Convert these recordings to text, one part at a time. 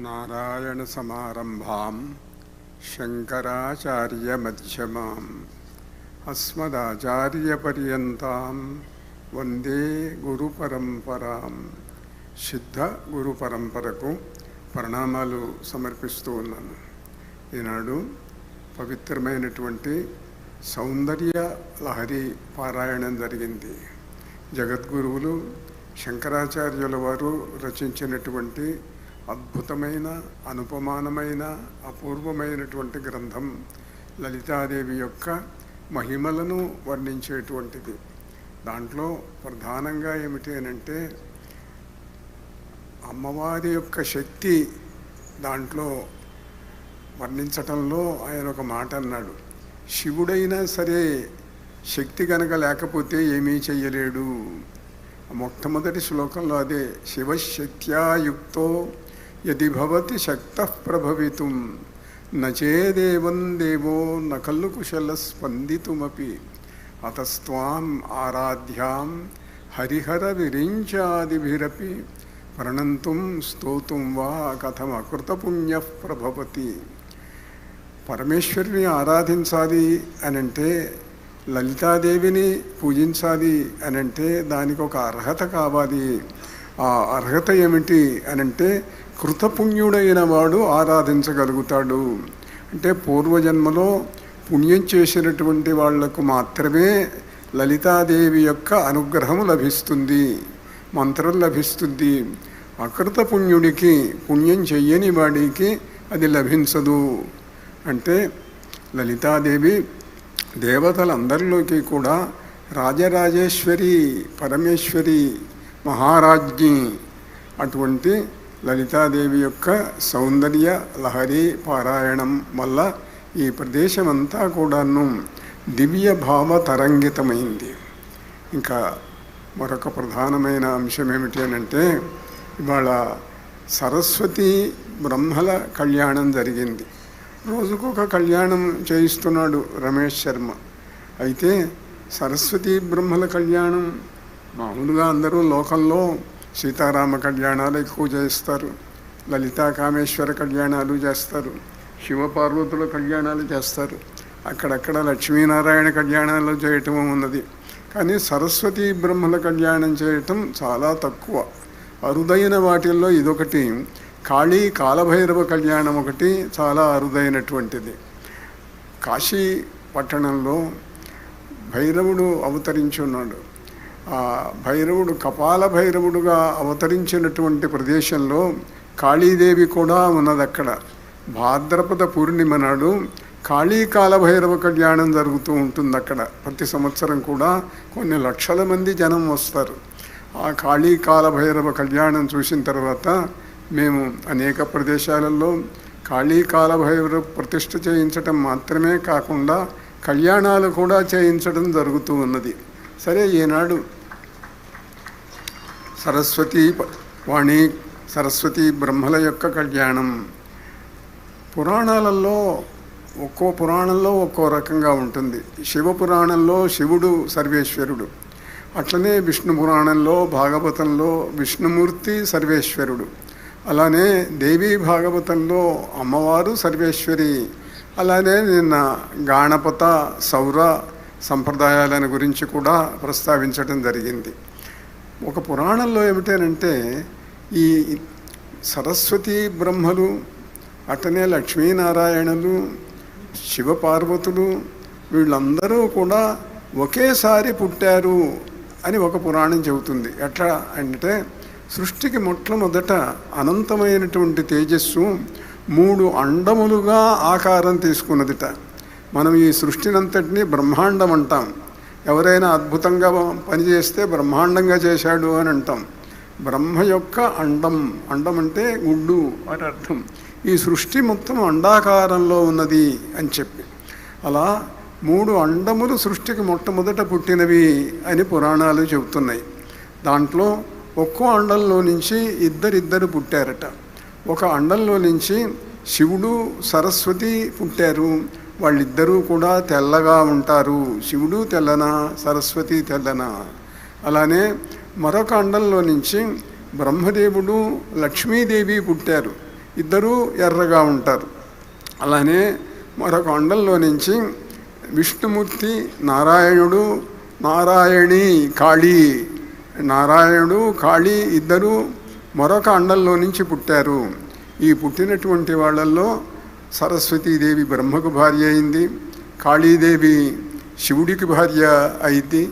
నారాయణసమారంభాం శంకరాచార్యమధ్యమాం అస్మదాచార్యపర్యంతాం వందే గురుపరంపరాం. సిద్ధ గురు పరంపరకు ప్రణామాలు సమర్పిస్తూ ఉన్నాను. ఈనాడు పవిత్రమైనటువంటి సౌందర్య లహరి పారాయణం జరిగింది. జగద్గురువులు శంకరాచార్యుల వారు రచించినటువంటి అద్భుతమైన, అనుపమానమైన, అపూర్వమైనటువంటి గ్రంథం లలితాదేవి యొక్క మహిమలను వర్ణించేటువంటిది. దాంట్లో ప్రధానంగా ఏమిటి అనంటే అమ్మవారి యొక్క శక్తి దాంట్లో వర్ణించటంలో ఆయన ఒక మాట అన్నాడు, శివుడైనా సరే శక్తి కనుక లేకపోతే ఏమీ చెయ్యలేడు. మొట్టమొదటి శ్లోకంలో అదే, శివశక్త్యాయుక్తో యది భవతి శక్తః ప్రభవితుం నచేదేవం దేవో నఖలు కుశల స్పందితుమపి అతస్త్వాం ఆరాధ్యాం హరిహర విరించాదిభిరపి ప్రణంతుం స్తోతుం వా కథమకృతపుణ్య ప్రభవతి. పరమేశ్వరిని ఆరాధించాలి అనంటే, లలితాదేవిని పూజించాలి అనంటే దానికి ఒక అర్హత కావాలి. ఆ అర్హత ఏమిటి అనంటే కృతపుణ్యుడైన వాడు ఆరాధించగలుగుతాడు. అంటే పూర్వజన్మలో పుణ్యం చేసినటువంటి వాళ్లకు మాత్రమే లలితాదేవి యొక్క అనుగ్రహం లభిస్తుంది, మంత్రం లభిస్తుంది. అకృత పుణ్యుడికి, పుణ్యం చెయ్యని వాడికి అది లభించదు. అంటే లలితాదేవి దేవతలందరిలోకి కూడా రాజరాజేశ్వరి, పరమేశ్వరి, మహారాజ్ఞి. అటువంటి లలితాదేవి యొక్క సౌందర్య లహరి పారాయణం వల్ల ఈ ప్రదేశమంతా కూడాను దివ్య భావ తరంగితమైంది. ఇంకా మరొక ప్రధానమైన అంశం ఏమిటి అనంటే, ఇవాళ సరస్వతి బ్రహ్మల కళ్యాణం జరిగింది. రోజుకొక కళ్యాణం చేయిస్తున్నాడు రమేష్ శర్మ. అయితే సరస్వతి బ్రహ్మల కళ్యాణం మామూలుగా అందరూ లోకంలో సీతారామ కళ్యాణాలు ఎక్కువ చేస్తారు, లలితా కామేశ్వర కళ్యాణాలు చేస్తారు, శివపార్వతుల కళ్యాణాలు చేస్తారు, అక్కడక్కడ లక్ష్మీనారాయణ కళ్యాణాలు చేయటం ఉన్నది. కానీ సరస్వతి బ్రహ్మల కళ్యాణం చేయటం చాలా తక్కువ. అరుదైన వాటిల్లో ఇదొకటి. కాళీ కాలభైరవ కళ్యాణం ఒకటి చాలా అరుదైనటువంటిది. కాశీ పట్టణంలో భైరవుడు అవతరించి ఉన్నాడు. ఆ భైరవుడు కపాల భైరవుడుగా అవతరించినటువంటి ప్రదేశంలో కాళీదేవి కూడా ఉన్నది. అక్కడ భాద్రపద పూర్ణిమ నాడు కాళీ కాలభైరవ కళ్యాణం జరుగుతూ ఉంటుంది. అక్కడ ప్రతి సంవత్సరం కూడా కొన్ని లక్షల మంది జనం వస్తారు. ఆ కాళీ కాలభైరవ కళ్యాణం చూసిన తర్వాత మేము అనేక ప్రదేశాలలో కాళీ కాలభైరవ ప్రతిష్ఠ చేయించటం మాత్రమే కాకుండా కళ్యాణాలు కూడా చేయించడం జరుగుతూ ఉన్నది. సరే, ఈనాడు సరస్వతి బ్రహ్మల యొక్క కళ్యాణం పురాణాలలో ఒక్కో పురాణంలో ఒక్కో రకంగా ఉంటుంది. శివపురాణంలో శివుడు సర్వేశ్వరుడు, అట్లనే విష్ణు పురాణంలో భాగవతంలో విష్ణుమూర్తి సర్వేశ్వరుడు, అలానే దేవీ భాగవతంలో అమ్మవారు సర్వేశ్వరి, అలానే నిన్న గాణపత సౌర సంప్రదాయాలను గురించి కూడా ప్రస్తావించడం జరిగింది. ఒక పురాణంలో ఏమిటనంటే ఈ సరస్వతి బ్రహ్మలు, అటనే లక్ష్మీనారాయణులు, శివపార్వతులు వీళ్ళందరూ కూడా ఒకేసారి పుట్టారు అని ఒక పురాణం చెబుతుంది. ఎట్లా అంటే, సృష్టికి మొట్టమొదట అనంతమైనటువంటి తేజస్సు 3 అండములుగా ఆకారం తీసుకున్నదిట. మనం ఈ సృష్టినంతటినీ బ్రహ్మాండం అంటాం. ఎవరైనా అద్భుతంగా పనిచేస్తే బ్రహ్మాండంగా చేశాడు అని అంటాం. బ్రహ్మ యొక్క అండం, అండం అంటే గుడ్డు అని అర్థం. ఈ సృష్టి మొత్తం అండాకారంలో ఉన్నది అని చెప్పి, అలా 3 అండములు సృష్టికి మొట్టమొదట పుట్టినవి అని పురాణాలు చెబుతున్నాయి. దాంట్లో ఒక్కో అండంలో నుంచి ఇద్దరిద్దరు పుట్టారట. ఒక అండంలో నుంచి శివుడు సరస్వతి పుట్టారు. వాళ్ళిద్దరూ కూడా తెల్లగా ఉంటారు. శివుడు తెల్లనా, సరస్వతి తెల్లనా. అలానే మరొక అండంలో నుంచి బ్రహ్మదేవుడు లక్ష్మీదేవి పుట్టారు. ఇద్దరూ ఎర్రగా ఉంటారు. అలానే మరొక అండంలో నుంచి విష్ణుమూర్తి, నారాయణుడు, నారాయణి, కాళీ, నారాయణుడు కాళీ ఇద్దరు మరొక అండంలో నుంచి పుట్టారు. ఈ పుట్టినటువంటి వాళ్ళల్లో సరస్వతీదేవి బ్రహ్మకు భార్య అయింది, కాళీదేవి శివుడికి భార్య అయింది,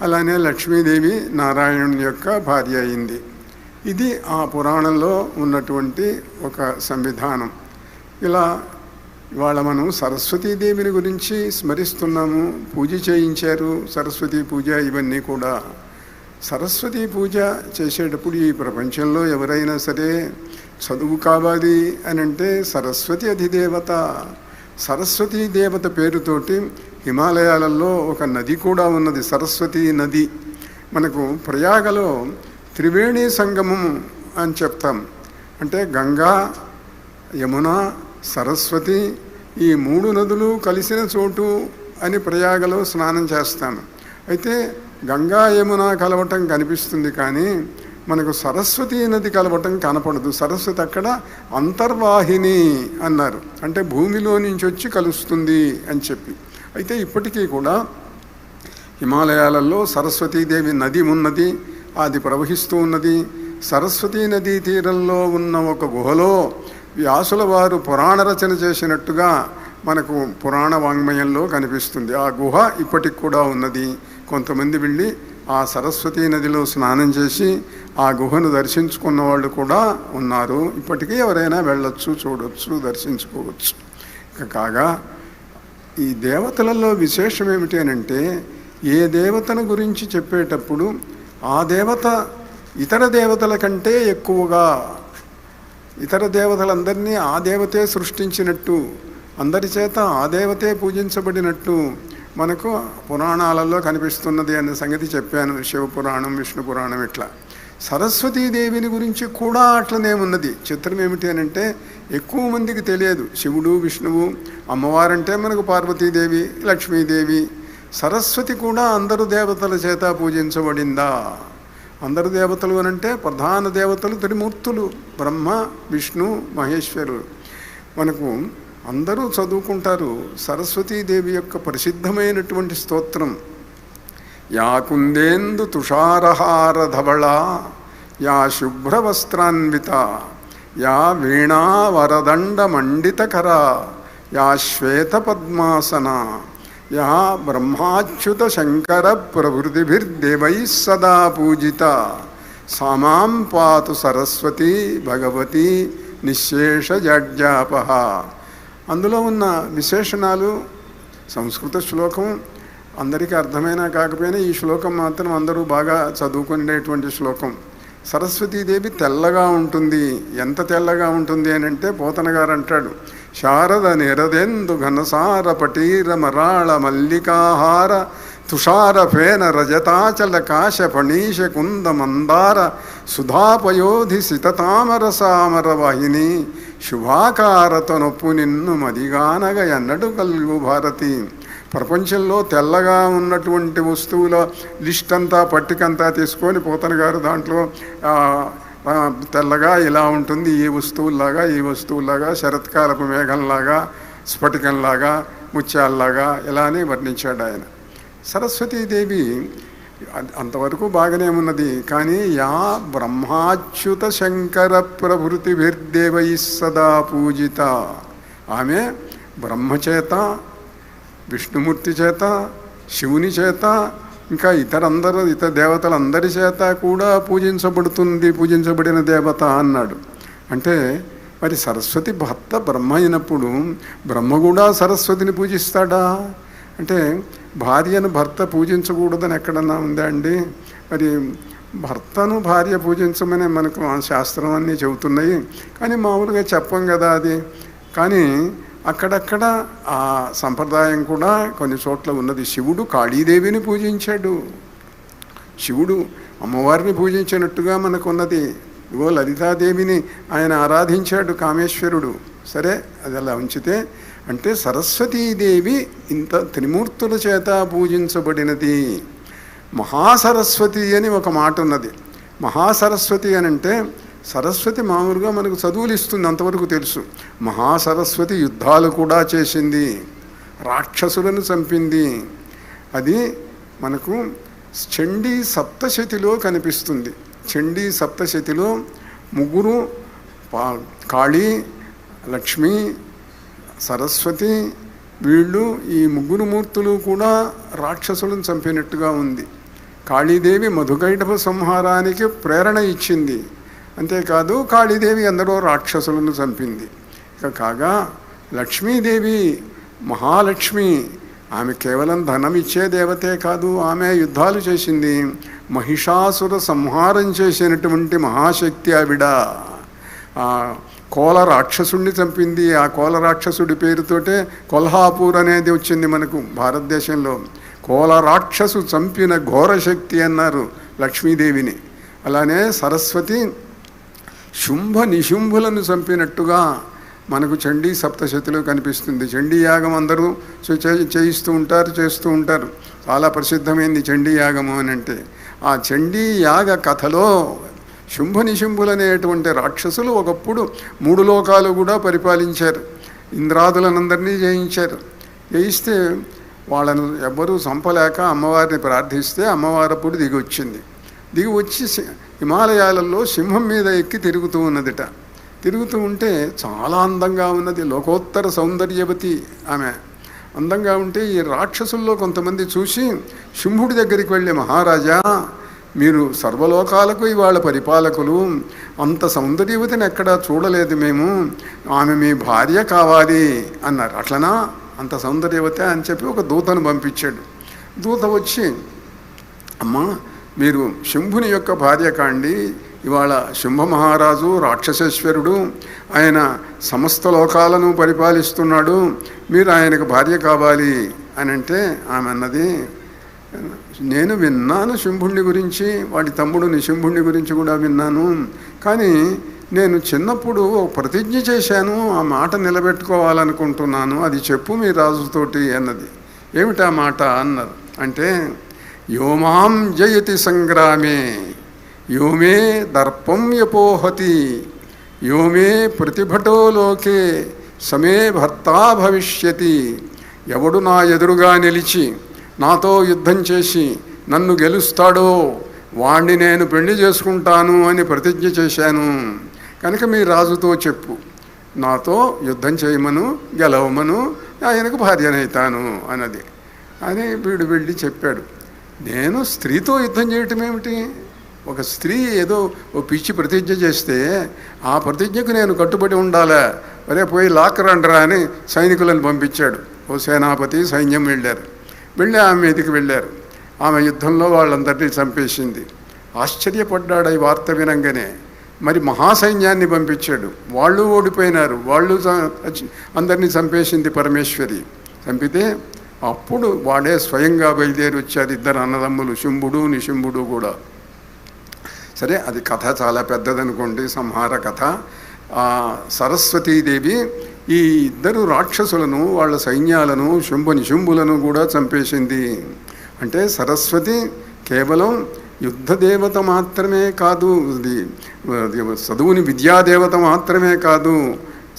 అలానే లక్ష్మీదేవి నారాయణుని యొక్క భార్య అయింది. ఇది ఆ పురాణంలో ఉన్నటువంటి ఒక సంవిధానం. ఇలా ఇవాళ మనం సరస్వతీదేవిని గురించి స్మరిస్తున్నాము, పూజ చేయించారు, సరస్వతీ పూజ, ఇవన్నీ కూడా. సరస్వతీ పూజ చేసేటప్పుడు ఈ ప్రపంచంలో ఎవరైనా సరే చదువు కావాలి అని అంటే సరస్వతి అధిదేవత, సరస్వతీ దేవత పేరుతోటి హిమాలయాలలో ఒక నది కూడా ఉన్నది, సరస్వతీ నది. మనకు ప్రయాగలో త్రివేణి సంగమం అని చెప్తాం. అంటే గంగా, యమున, సరస్వతి ఈ 3 నదులు కలిసిన చోటు అని ప్రయాగలో స్నానం చేస్తాము. అయితే గంగా యమున కలవటం కనిపిస్తుంది, కానీ మనకు సరస్వతీ నది కలవటం కనపడదు. సరస్వతి అక్కడ అంతర్వాహిని అన్నారు, అంటే భూమిలో నుంచి వచ్చి కలుస్తుంది అని చెప్పి. అయితే ఇప్పటికీ కూడా హిమాలయాలలో సరస్వతీదేవి నది ఉన్నది, అది ప్రవహిస్తూ ఉన్నది. సరస్వతీ నదీ తీరంలో ఉన్న ఒక గుహలో వ్యాసుల వారు పురాణ రచన చేసినట్టుగా మనకు పురాణ వాంగ్మయంలో కనిపిస్తుంది. ఆ గుహ ఇప్పటికి కూడా ఉన్నది. కొంతమంది వెళ్ళి ఆ సరస్వతీ నదిలో స్నానం చేసి ఆ గుహను దర్శించుకున్న వాళ్ళు కూడా ఉన్నారు. ఇప్పటికీ ఎవరైనా వెళ్ళొచ్చు, చూడవచ్చు, దర్శించుకోవచ్చు. కాగా ఈ దేవతలలో విశేషం ఏమిటి అనంటే, ఏ దేవతను గురించి చెప్పేటప్పుడు ఆ దేవత ఇతర దేవతల కంటే ఎక్కువగా, ఇతర దేవతలందరినీ ఆ దేవతే సృష్టించినట్టు, అందరి చేత ఆ దేవతే పూజించబడినట్టు మనకు పురాణాలలో కనిపిస్తున్నది అనే సంగతి చెప్పాను. శివపురాణం, విష్ణు పురాణం, ఇట్లా. సరస్వతీదేవిని గురించి కూడా అట్లనే ఉన్నది. చిత్రం ఏమిటి అనంటే ఎక్కువ మందికి తెలియదు. శివుడు, విష్ణువు, అమ్మవారంటే మనకు పార్వతీదేవి, లక్ష్మీదేవి. సరస్వతి కూడా అందరు దేవతల చేత పూజించబడిందా? అందరు దేవతలు అనంటే ప్రధాన దేవతలు త్రిమూర్తులు, బ్రహ్మ, విష్ణు, మహేశ్వరుడు. మనకు అందరూ చదువుకుంటారు సరస్వతీదేవి యొక్క ప్రసిద్ధమైనటువంటి స్తోత్రం. యా కుందేందు తుషారహార ధవళ, యా శుభ్రవస్త్రాన్విత, యా వీణా వరదండ మండితకర, యా శ్వేత పద్మాసన, యా బ్రహ్మాచ్యుత శంకర ప్రభృతిభిర్దేవై సదా పూజిత, సామాం పాతు సరస్వతి భగవతి నిశేష జడ్జాపహ. అందులో ఉన్న విశేషణాలు సంస్కృత శ్లోకం, అందరికీ అర్థమైనా కాకపోయినా ఈ శ్లోకం మాత్రం అందరూ బాగా చదువుకునేటువంటి శ్లోకం. సరస్వతీదేవి తెల్లగా ఉంటుంది. ఎంత తెల్లగా ఉంటుంది అని అంటే పోతన గారు అంటాడు, శారద నిరదెందు ఘనసార పటీర మరాళ మల్లికాహార తుషార ఫేన రజతాచల కాశ ఫణీష కుంద మందార సుధాపయోధి సితతామర సామర వాహిని శుభాకారత నొప్పు నిన్ను మదిగానగ ఎన్నడు కలుగు భారతి. ప్రపంచంలో తెల్లగా ఉన్నటువంటి వస్తువుల లిస్ట్ అంతా, పట్టికంతా తీసుకొని పోతన గారు దాంట్లో తెల్లగా ఇలా ఉంటుంది, ఈ వస్తువుల్లాగా, ఈ వస్తువులాగా, శరత్కాలపు మేఘంలాగా, స్ఫటికంలాగా, ముత్యాల్లాగా ఇలా అని వర్ణించాడు ఆయన. సరస్వతీదేవి అంతవరకు బాగానే ఉన్నది. కానీ యా బ్రహ్మాచ్యుత శంకర ప్రభృతిభిర్దేవై సదా పూజిత, ఆమె బ్రహ్మచేత, విష్ణుమూర్తి చేత, శివుని చేత, ఇంకా ఇతర దేవతలందరి చేత కూడా పూజించబడుతుంది, పూజించబడిన దేవత అన్నాడు. అంటే మరి సరస్వతి భర్త బ్రహ్మ అయినప్పుడు బ్రహ్మ కూడా సరస్వతిని పూజిస్తాడా? అంటే భార్యను భర్త పూజించకూడదని ఎక్కడన్నా ఉందా అండి? మరి భర్తను భార్య పూజించమని మనకు శాస్త్రం అన్నీ చెబుతున్నాయి, కానీ మామూలుగా చెప్పం కదా అది. కానీ అక్కడక్కడ ఆ సంప్రదాయం కూడా కొన్ని చోట్ల ఉన్నది. శివుడు కాళీదేవిని పూజించాడు, శివుడు అమ్మవారిని పూజించినట్టుగా మనకున్నది. ఇగో లలితాదేవిని ఆయన ఆరాధించాడు కామేశ్వరుడు. సరే, అది అలా ఉంచితే, అంటే సరస్వతీదేవి ఇంత త్రిమూర్తుల చేత పూజించబడినది. మహాసరస్వతి అని ఒక మాట ఉన్నది. మహాసరస్వతి అని అంటే సరస్వతి మామూలుగా మనకు చదువులు ఇస్తుంది, అంతవరకు తెలుసు. మహాసరస్వతి యుద్ధాలు కూడా చేసింది, రాక్షసులను చంపింది. అది మనకు చండీ సప్తశతిలో కనిపిస్తుంది. చండీ సప్తశతిలో ముగ్గురు, కాళీ, లక్ష్మి, సరస్వతి, వీళ్ళు ఈ ముగ్గురు మూర్తులు కూడా రాక్షసులను చంపినట్టుగా ఉంది. కాళీదేవి మధుకైటభ సంహారానికి ప్రేరణ ఇచ్చింది. అంతేకాదు కాళీదేవి ఎందరో రాక్షసులను చంపింది. ఇక కాగా లక్ష్మీదేవి మహాలక్ష్మి, ఆమె కేవలం ధనం ఇచ్చే దేవతే కాదు, ఆమె యుద్ధాలు చేసింది. మహిషాసుర సంహారం చేసినటువంటి మహాశక్తి ఆవిడ. కోల రాక్షసుడిని చంపింది. ఆ కోల రాక్షసుడి పేరుతోటే కొల్హాపూర్ అనేది వచ్చింది మనకు భారతదేశంలో. కోల రాక్షసు చంపిన ఘోరశక్తి అన్నారు లక్ష్మీదేవిని. అలానే సరస్వతి శుంభ నిశుంభులను చంపినట్టుగా మనకు చండీ సప్తశతిలో కనిపిస్తుంది. చండీ యాగం అందరూ చేయిస్తూ ఉంటారు, చేస్తూ ఉంటారు. చాలా ప్రసిద్ధమైంది చండీ యాగము అని అంటే. ఆ చండీ యాగ కథలో శుంభ నిశుంభులనేటువంటి రాక్షసులు ఒకప్పుడు 3 లోకాలు కూడా పరిపాలించారు. ఇంద్రాదులనందరినీ జయించారు. జయిస్తే వాళ్ళను ఎవ్వరూ చంపలేక అమ్మవారిని ప్రార్థిస్తే అమ్మవారు అప్పుడు దిగి వచ్చింది. దిగి వచ్చి హిమాలయాలలో సింహం మీద ఎక్కి తిరుగుతూ ఉన్నదిట. తిరుగుతూ ఉంటే చాలా అందంగా ఉన్నది, లోకోత్తర సౌందర్యవతి ఆమె. అందంగా ఉంటే ఈ రాక్షసుల్లో కొంతమంది చూసి శుంభుడి దగ్గరికి వెళ్ళి, మహారాజా మీరు సర్వలోకాలకు ఇవాళ పరిపాలకులు, అంత సౌందర్యవతిని ఎక్కడా చూడలేదు మేము, ఆమె మీ భార్య కావాలి అన్నారు. అట్లనా, అంత సౌందర్యవతి అని చెప్పి ఒక దూతను పంపించాడు. దూత వచ్చి, అమ్మా మీరు శంభుని యొక్క భార్య కాండి, ఇవాళ శుంభ మహారాజు రాక్షసేశ్వరుడు, ఆయన సమస్త లోకాలను పరిపాలిస్తున్నాడు, మీరు ఆయనకు భార్య కావాలి అని అంటే ఆమె అన్నది, నేను విన్నాను శుంభుణ్ణి గురించి, వాడి తమ్ముడు నిశుంభుణ్ణి గురించి కూడా విన్నాను, కానీ నేను చిన్నప్పుడు ప్రతిజ్ఞ చేశాను, ఆ మాట నిలబెట్టుకోవాలనుకుంటున్నాను, అది చెప్పు మీ రాజుతోటి అన్నది. ఏమిటా మాట అన్నారు. అంటే యోమాం జయతి సంగ్రామే యోమే దర్పం యపోహతి యోమే ప్రతిభటో లోకే సమే భర్తా భవిష్యతి. ఎవడు నా ఎదురుగా నిలిచి నాతో యుద్ధం చేసి నన్ను గెలుస్తాడో వాణ్ణి నేను పెళ్లి చేసుకుంటాను అని ప్రతిజ్ఞ చేశాను, కనుక మీ రాజుతో చెప్పు, నాతో యుద్ధం చేయమను, గెలవమను, ఆయనకు భార్యనైతాను అన్నది. అని వీడు వెళ్ళి చెప్పాడు. నేను స్త్రీతో యుద్ధం చేయటం ఏమిటి, ఒక స్త్రీ ఏదో ఓ పిచ్చి ప్రతిజ్ఞ చేస్తే ఆ ప్రతిజ్ఞకు నేను కట్టుబడి ఉండాలా, అరే పోయి లాక్కరండ్రా అని సైనికులను పంపించాడు. ఓ సేనాపతి సైన్యం వెళ్ళారు. వెళ్ళి ఆమె మీదకి వెళ్ళారు. ఆమె యుద్ధంలో వాళ్ళందరినీ చంపేసింది. ఆశ్చర్యపడ్డాడు ఈ వార్త వినంగానే. మరి మహాసైన్యాన్ని పంపించాడు, వాళ్ళు ఓడిపోయినారు, వాళ్ళు అందరినీ చంపేసింది పరమేశ్వరి. చంపితే అప్పుడు వాడే స్వయంగా బయలుదేరి వచ్చారు, ఇద్దరు అన్నదమ్ములు, శుంభుడు నిశుంభుడు కూడా. సరే, అది కథ చాలా పెద్దదనుకోండి, సంహార కథ. సరస్వతీదేవి ఈ ఇద్దరు రాక్షసులను, వాళ్ళ సైన్యాలను, శుంభ నిశుంభులను కూడా చంపేసింది. అంటే సరస్వతి కేవలం యుద్ధదేవత మాత్రమే కాదు, చదువుని విద్యాదేవత మాత్రమే కాదు,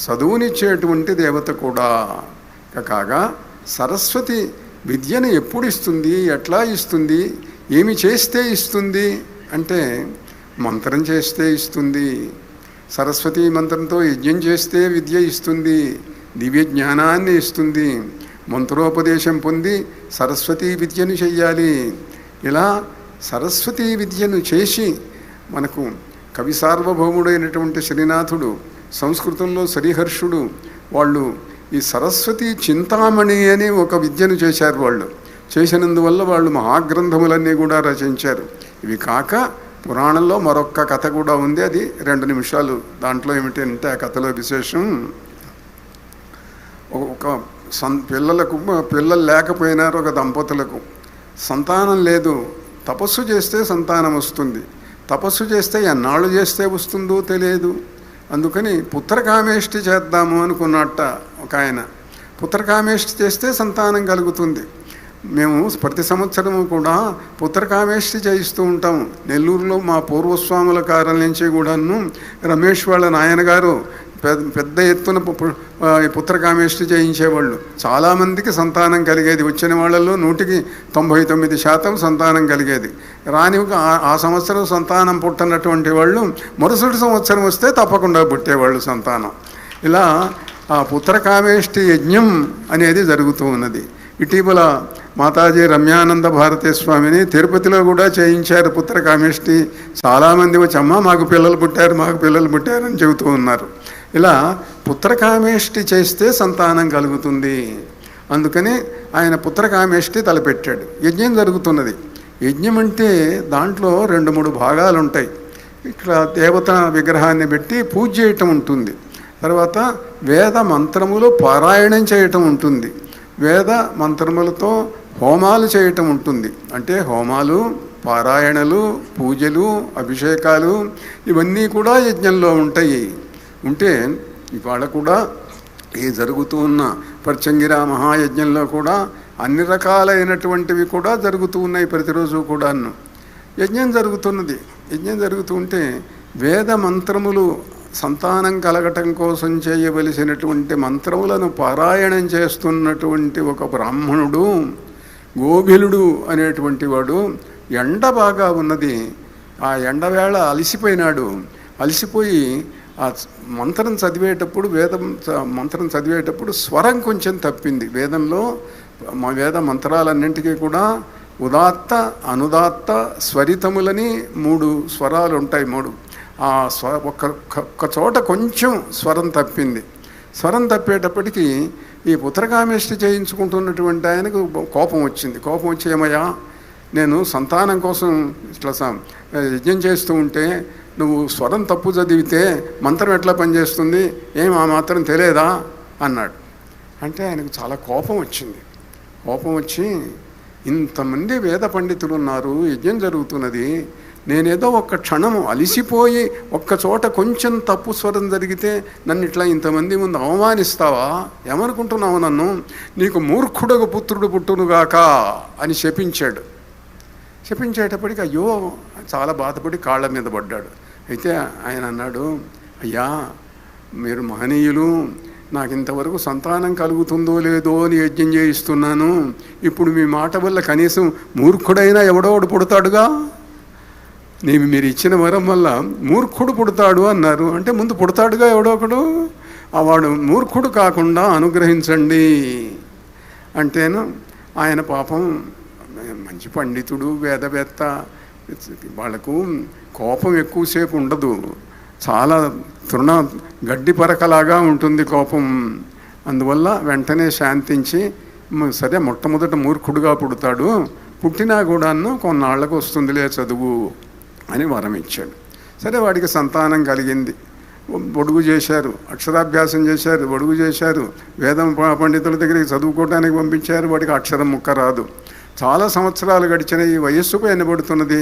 చదువునిచ్చేటువంటి దేవత కూడా. కాగా సరస్వతి విద్యను ఎప్పుడు ఇస్తుంది, ఎట్లా ఇస్తుంది, ఏమి చేస్తే ఇస్తుంది అంటే మంత్రం చేస్తే ఇస్తుంది. సరస్వతి మంత్రంతో యజ్ఞం చేస్తే విద్య ఇస్తుంది, దివ్య జ్ఞానాన్ని ఇస్తుంది. మంత్రోపదేశం పొంది సరస్వతీ విద్యను చెయ్యాలి. ఇలా సరస్వతీ విద్యను చేసి మనకు కవి సార్వభౌముడైనటువంటి శ్రీనాథుడు, సంస్కృతంలో శ్రీహర్షుడు, వాళ్ళు ఈ సరస్వతీ చింతామణి అని ఒక విద్యను చేశారు. వాళ్ళు చేసినందువల్ల వాళ్ళు మహాగ్రంథములన్నీ కూడా రచించారు. ఇవి కాక పురాణంలో మరొక్క కథ కూడా ఉంది, అది 2 నిమిషాలు. దాంట్లో ఏమిటి అంటే ఆ కథలో విశేషం, ఒక పిల్లలు లేకపోయినారు, ఒక దంపతులకు సంతానం లేదు. తపస్సు చేస్తే సంతానం వస్తుంది, తపస్సు చేస్తే ఎన్నాళ్ళు చేస్తే వస్తుందో తెలియదు. అందుకని పుత్రకామేష్టి చేద్దాము అనుకున్నట్ట ఒక ఆయన. పుత్రకామేష్టి చేస్తే సంతానం కలుగుతుంది. మేము ప్రతి సంవత్సరము కూడా పుత్రకామేష్టి చేయిస్తూ ఉంటాము. నెల్లూరులో మా పూర్వస్వాముల కాలం నుంచి కూడాను రమేష్ వాళ్ళ నాయనగారు పెద్ద ఎత్తున పుత్రకామేష్టి చేయించేవాళ్ళు. చాలామందికి సంతానం కలిగేది. వచ్చిన వాళ్ళల్లో 99% సంతానం కలిగేది. రాని ఆ సంవత్సరం సంతానం పుట్టనటువంటి వాళ్ళు మరుసటి సంవత్సరం వస్తే తప్పకుండా పుట్టేవాళ్ళు సంతానం. ఇలా ఆ పుత్రకామేష్టి యజ్ఞం అనేది జరుగుతూ ఉన్నది. ఇటీవల మాతాజీ రమ్యానంద భారతీ స్వామిని తిరుపతిలో కూడా చేయించారు పుత్రకామేష్టి. చాలామంది వచ్చి అమ్మ మాకు పిల్లలు పుట్టారు అని చెబుతూ ఉన్నారు. ఇలా పుత్రకామేష్టి చేస్తే సంతానం కలుగుతుంది. అందుకని ఆయన పుత్రకామేష్టి తలపెట్టాడు. యజ్ఞం జరుగుతున్నది. యజ్ఞం అంటే దాంట్లో 2-3 భాగాలు ఉంటాయి. ఇక్కడ దేవత విగ్రహాన్ని పెట్టి పూజ చేయటం ఉంటుంది. తర్వాత వేద మంత్రములు పారాయణం చేయటం ఉంటుంది. వేద మంత్రములతో హోమాలు చేయటం ఉంటుంది. అంటే హోమాలు, పారాయణలు, పూజలు, అభిషేకాలు ఇవన్నీ కూడా యజ్ఞంలో ఉంటాయి. ఉంటే ఇవాళ కూడా ఈ జరుగుతూ ఉన్న పర్చంగిరా మహాయజ్ఞంలో కూడా అన్ని రకాలైనటువంటివి కూడా జరుగుతూ ఉన్నాయి. ప్రతిరోజు కూడాను యజ్ఞం జరుగుతున్నది. యజ్ఞం జరుగుతుంటే వేద మంత్రములు సంతానం కలగటం కోసం చేయవలసినటువంటి మంత్రములను పారాయణం చేస్తున్నటువంటి ఒక బ్రాహ్మణుడు గోభిలుడు అనేటువంటి వాడు ఎండ బాగా ఉన్నది. ఆ ఎండవేళ అలసిపోయినాడు. అలసిపోయి ఆ మంత్రం చదివేటప్పుడు స్వరం కొంచెం తప్పింది. వేద మంత్రాలన్నింటికీ కూడా ఉదాత్త, అనుదాత్త, స్వరితములని 3 స్వరాలు ఉంటాయి. 3 ఆ ఒక్క చోట కొంచెం స్వరం తప్పింది. స్వరం తప్పేటప్పటికీ ఈ పుత్రకామేష్టి చేయించుకుంటున్నటువంటి ఆయనకు కోపం వచ్చింది. కోపం వచ్చి ఏమయ్యా, నేను సంతానం కోసం ఇట్లా యజ్ఞం చేస్తూ ఉంటే నువ్వు స్వరం తప్పు చదివితే మంత్రం ఎట్లా పనిచేస్తుంది, ఆ మాత్రం తెలియదా అన్నాడు. అంటే ఆయనకు చాలా కోపం వచ్చింది. కోపం వచ్చి ఇంతమంది వేద పండితులు ఉన్నారు, యజ్ఞం జరుగుతున్నది, నేనేదో ఒక్క క్షణము అలిసిపోయి ఒక్క చోట కొంచెం తప్పు స్వరం జరిగితే నన్ను ఇట్లా ఇంతమంది ముందు అవమానిస్తావా? ఏమనుకుంటున్నావు నన్ను? నీకు మూర్ఖుడకు పుత్రుడు పుట్టునుగాక అని శపించాడు. శపించేటప్పటికి అయ్యో చాలా బాధపడి కాళ్ళ మీద పడ్డాడు. అయితే ఆయన అన్నాడు, అయ్యా మీరు మహనీయులు, నాకు ఇంతవరకు సంతానం కలుగుతుందో లేదో అని యజ్ఞం చేయిస్తున్నాను. ఇప్పుడు మీ మాట వల్ల కనీసం మూర్ఖుడైనా ఎవడో ఒకడు పుడతాడుగా. మీరు ఇచ్చిన వరం వల్ల మూర్ఖుడు పుడతాడు అన్నారు. అంటే ముందు పుడతాడుగా ఎవడో ఒకడు, వాడు మూర్ఖుడు కాకుండా అనుగ్రహించండి అంటేను. ఆయన పాపం మంచి పండితుడు, వేదవేత్త, వాళ్ళకు కోపం ఎక్కువసేపు ఉండదు. చాలా గడ్డి పరకలాగా ఉంటుంది కోపం. అందువల్ల వెంటనే శాంతించి, సరే మొట్టమొదట మూర్ఖుడుగా పుడతాడు, పుట్టినా కూడాను కొన్నాళ్లకు వస్తుందిలే చదువు అని వరం ఇచ్చాడు. సరే వాడికి సంతానం కలిగింది. బొడుగు చేశారు, అక్షరాభ్యాసం చేశారు, బొడుగు చేశారు, వేదం పండితుల దగ్గరికి చదువుకోవడానికి పంపించారు. వాడికి అక్షరం ముక్క రాదు. చాలా సంవత్సరాలు గడిచిన ఈ వయస్సుకు ఎన్నబడుతున్నది,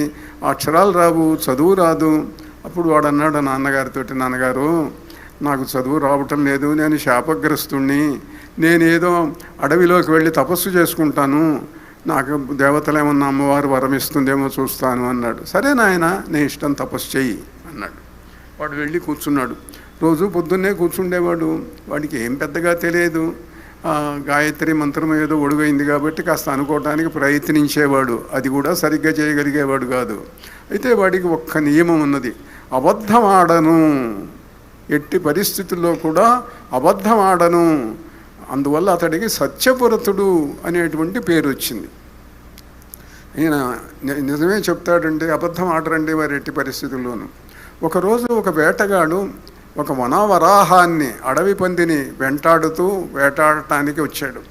అక్షరాలు రావు, చదువు రాదు. అప్పుడు వాడు అన్నాడు నాన్నగారితో, నాన్నగారు నాకు చదువు రావటం లేదు, నేను శాపగ్రస్తుణ్ణి, నేనేదో అడవిలోకి వెళ్ళి తపస్సు చేసుకుంటాను, నాకు దేవతలు ఏమన్నా అమ్మవారు వరం ఇస్తుందేమో చూస్తాను అన్నాడు. సరే నాయన, నీ ఇష్టం, తపస్సు చెయ్యి అన్నాడు. వాడు వెళ్ళి కూర్చున్నాడు. రోజు పొద్దున్నే కూర్చుండేవాడు. వాడికి ఏం పెద్దగా తెలియదు. గాయత్రి మంత్రం ఏదో ఒడుగైంది కాబట్టి కాస్త అనుకోవటానికి ప్రయత్నించేవాడు. అది కూడా సరిగ్గా చేయగలిగేవాడు కాదు. అయితే వాడికి ఒక్క నియమం ఉన్నది, అబద్ధం ఆడను, ఎట్టి పరిస్థితుల్లో కూడా అబద్ధం ఆడను. అందువల్ల అతడికి సత్యపురతుడు అనేటువంటి పేరు వచ్చింది. ఈయన నిజమే చెప్తాడండి, అబద్ధం ఆడరండి వారు ఎట్టి పరిస్థితుల్లోనూ. ఒకరోజు ఒక వేటగాడు ఒక వనవరాహాన్ని, అడవి పందిని వెంటాడుతూ వేటాడటానికి వచ్చాడు.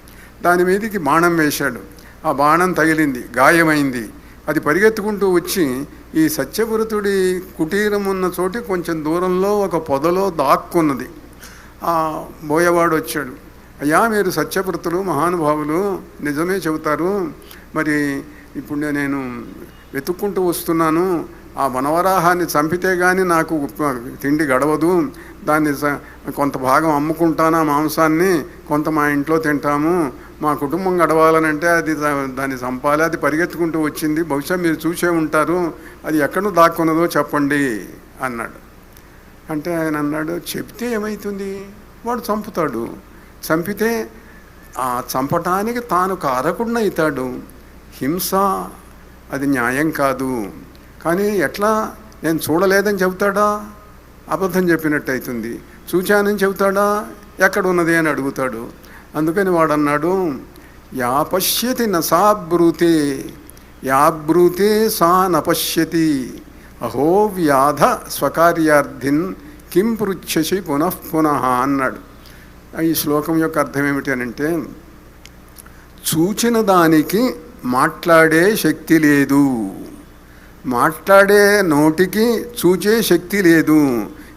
దాని మీదకి బాణం వేశాడు. ఆ బాణం తగిలింది, గాయమైంది. అది పరిగెత్తుకుంటూ వచ్చి ఈ సత్యపురుతుడి కుటీరం ఉన్న చోటి కొంచెం దూరంలో ఒక పొదలో దాక్కున్నది. ఆ బోయవాడు వచ్చాడు. అయ్యా మీరు సత్యపురుతులు, మహానుభావులు, నిజమే చెబుతారు, మరి ఇప్పుడు నేను వెతుక్కుంటూ వస్తున్నాను, ఆ వనవరాహాన్ని చంపితే కానీ నాకు తిండి గడవదు, దాన్ని కొంత భాగం అమ్ముకుంటాను, ఆ మాంసాన్ని కొంత మా ఇంట్లో తింటాము, మా కుటుంబం గడవాలనంటే అది దాన్ని చంపాలి, అది పరిగెత్తుకుంటూ వచ్చింది, బహుశా మీరు చూసే ఉంటారు, అది ఎక్కడ దాక్కున్నదో చెప్పండి అన్నాడు. అంటే ఆయన అన్నాడు, చెప్తే ఏమవుతుంది, వాడు చంపుతాడు, చంపితే ఆ చంపటానికి తాను కారకుండా అవుతాడు, హింస అది న్యాయం కాదు. కానీ ఎట్లా, నేను చూడలేదని చెబుతాడా, అబద్ధం చెప్పినట్టు అవుతుంది, చూచానని చెబుతాడా, ఎక్కడ ఉన్నది అని అడుగుతాడు. అందుకని వాడు అన్నాడు, యా పశ్యతి నసాబ్రూతే యాబ్రూతే సా నపశ్యతి అహో వ్యాధ స్వకార్యార్థిన్ కిం పృచ్ఛసి పునఃపునః అన్నాడు. ఈ శ్లోకం యొక్క అర్థం ఏమిటి అనంటే, చూచిన దానికి మాట్లాడే శక్తి లేదు, మాట్లాడే నోటికి చూచే శక్తి లేదు,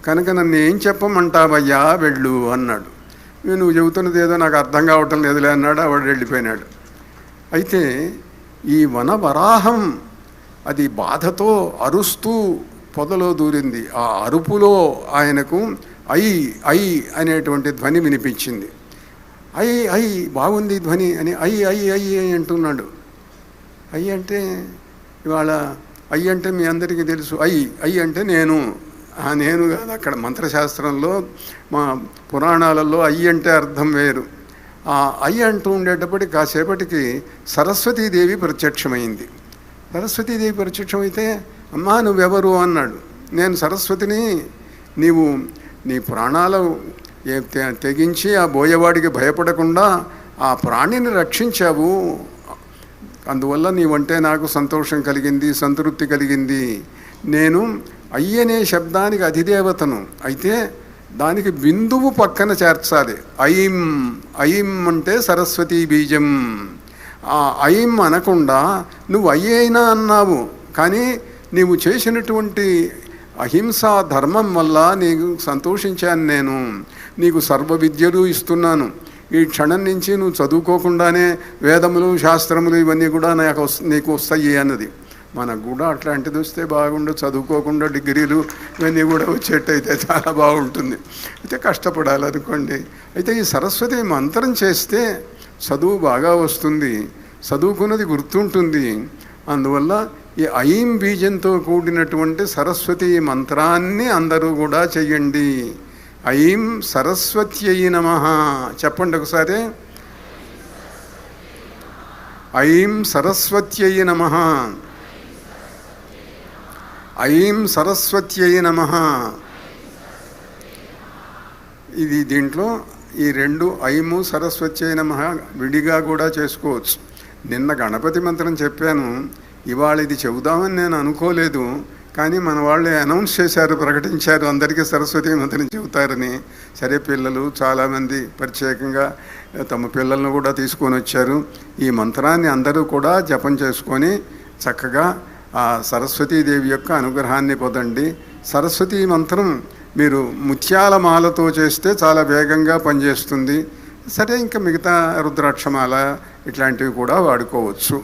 కనుక నన్ను ఏం చెప్పమంటావయ్యా వెళ్ళు అన్నాడు. నువ్వు చెబుతున్నది ఏదో నాకు అర్థం కావటం లేదులే అన్నాడు. ఆవిడ వెళ్ళిపోయినాడు. అయితే ఈ వనవరాహం అది బాధతో అరుస్తూ పొదలో దూరింది. ఆ అరుపులో ఆయనకు ఐ ఐ అనేటువంటి ధ్వని వినిపించింది. ఐ ఐ బాగుంది ధ్వని అని ఐ ఐ ఐ అంటున్నాడు. ఐ అంటే ఇవాళ ఐ అంటే మీ అందరికీ తెలుసు, ఐ ఐ అంటే నేను, నేను కాదు. అక్కడ మంత్రశాస్త్రంలో మా పురాణాలలో ఐ అంటే అర్థం వేరు. ఆ ఐ అంటూ ఉండేటప్పటికి కాసేపటికి సరస్వతీదేవి ప్రత్యక్షమైంది. సరస్వతీదేవి ప్రత్యక్షమైతే, అమ్మా నువ్వెవరు అన్నాడు. నేను సరస్వతిని, నీవు నీ ప్రాణాలు తెగించి ఆ బోయవాడికి భయపడకుండా ఆ ప్రాణిని రక్షించావు, అందువల్ల నీవంటే నాకు సంతోషం కలిగింది, సంతృప్తి కలిగింది. నేను అయ్యనే శబ్దానికి అధిదేవతను, అయితే దానికి బిందువు పక్కన చేర్చాలి. ఐం ఐం అంటే సరస్వతీ బీజం. ఆ ఐం అనకుండా నువ్వు అయ్యేనా అన్నావు, కానీ నీవు చేసినటువంటి అహింసా ధర్మం వల్ల నీకు సంతోషించాను. నేను నీకు సర్వ విద్యలు ఇస్తున్నాను. ఈ క్షణం నుంచి నువ్వు చదువుకోకుండానే వేదములు శాస్త్రములు ఇవన్నీ కూడా నీకు వస్తాయి అన్నది. మనకు కూడా అట్లాంటిది వస్తే బాగుండు, చదువుకోకుండా డిగ్రీలు ఇవన్నీ కూడా వచ్చేట్టయితే చాలా బాగుంటుంది. అయితే కష్టపడాలనుకోండి. అయితే ఈ సరస్వతి మంత్రం చేస్తే చదువు బాగా వస్తుంది, చదువుకున్నది గుర్తుంటుంది. అందువల్ల ఈ ఐం బీజంతో కూడినటువంటి సరస్వతి మంత్రాన్ని అందరూ కూడా చెయ్యండి. ఐం సరస్వత్యై నమః చెప్పండి ఒకసారి. ఐం సరస్వత్యై నమః, ఐం సరస్వత్యై నమః. ఇది దీంట్లో ఈ రెండు ఐము సరస్వత్యై నమః విడిగా కూడా చేసుకోవచ్చు. నిన్న గణపతి మంత్రం చెప్పాను, ఇవాళ ఇది చెబుదామని నేను అనుకోలేదు, కానీ మన వాళ్ళే అనౌన్స్ చేశారు, ప్రకటించారు అందరికీ సరస్వతి మంత్రం చెబుతారని. సరే, పిల్లలు చాలామంది ప్రత్యేకంగా తమ పిల్లలను కూడా తీసుకొని వచ్చారు. ఈ మంత్రాన్ని అందరూ కూడా జపం చేసుకొని చక్కగా ఆ సరస్వతీదేవి యొక్క అనుగ్రహాన్ని పొందండి. సరస్వతీ మంత్రం మీరు ముత్యాల మాలతో చేస్తే చాలా వేగంగా పనిచేస్తుంది. సరే, ఇంకా మిగతా రుద్రాక్షమాల ఇట్లాంటివి కూడా వాడుకోవచ్చు.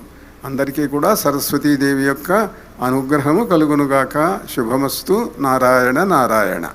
అందరికీ కూడా సరస్వతీదేవి యొక్క అనుగ్రహము కలుగునుగాక. శుభమస్తు. నారాయణ నారాయణ.